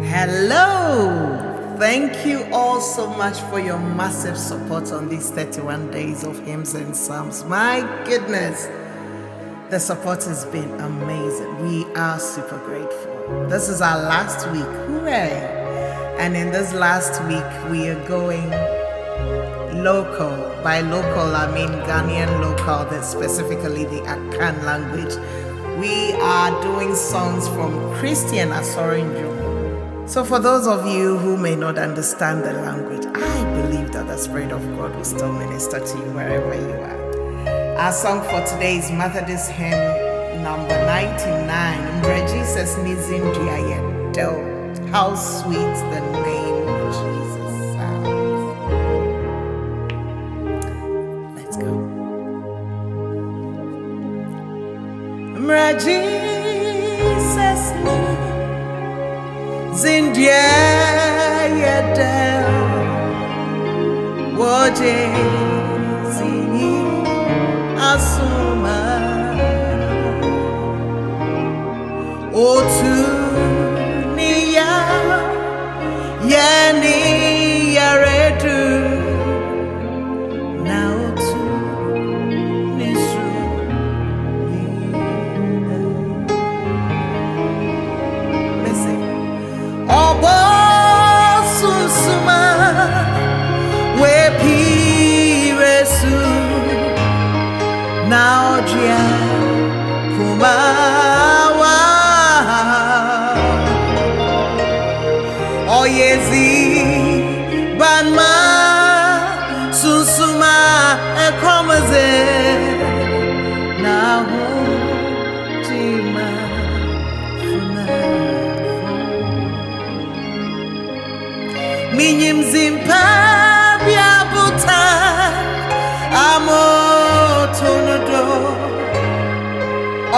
Hello! Thank you all so much for your massive support on these 31 days of hymns and psalms. My goodness, the support has been amazing. We are super grateful. This is our last week. Hooray! And in this last week, we are going local. By local, I mean Ghanaian local, that's specifically the Akan language. We are doing songs from Christian Asorinjo. So for those of you who may not understand the language, I believe that the Spirit of God will still minister to you wherever you are. Our song for today is Methodist hymn number 99. Mbrɛ Jesus dzin sounds. How sweet the name of Jesus sounds. Let's go. Mbrɛ Jesus dzin woje zini asuma otu niya yani yaredu na otu nisu listen obo susuma we piresu now dia kumawa oyezi banma susuma ekomaze now jima funa minyim zimpa biabuta amotonodo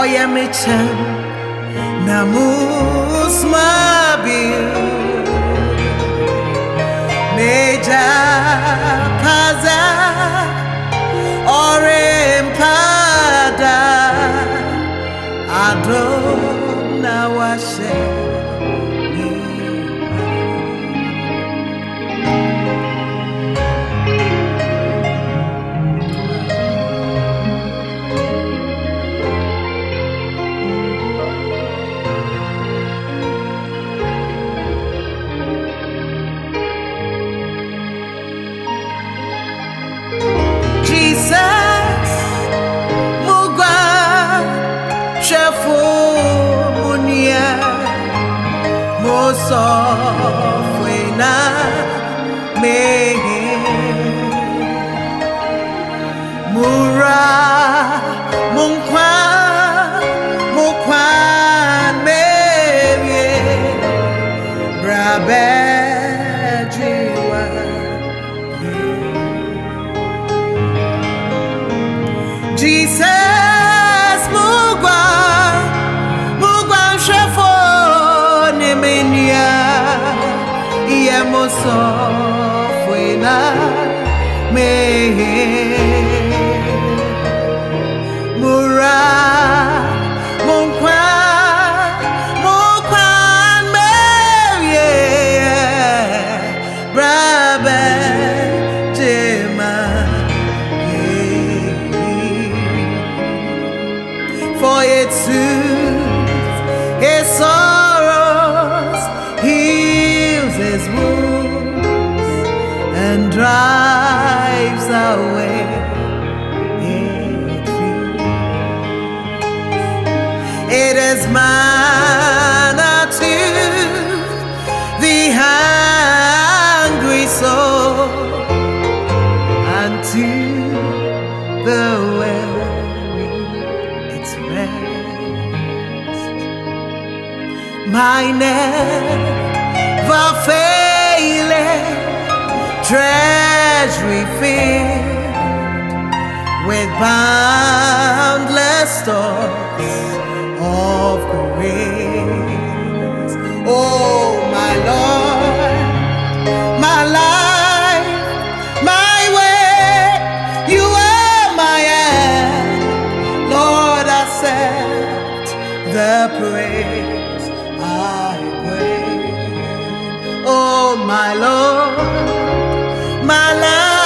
oyemechem namusmabil meja paza orempada adona washe Softwena me mura munkwa me brabe jiwa Jesus mugwa shefo nemenia Yemoso fuena me mura monkwa me brabe jema for it soothes his sorrows, heals his wounds, and drives away fear. It is manna to the hungry soul, and to the weary its rest. My never failing treasury filled with boundless stores of grace. Oh, my Lord, my life, my way, you are my end. Lord, accept the praise I pray. Oh, my Lord, my life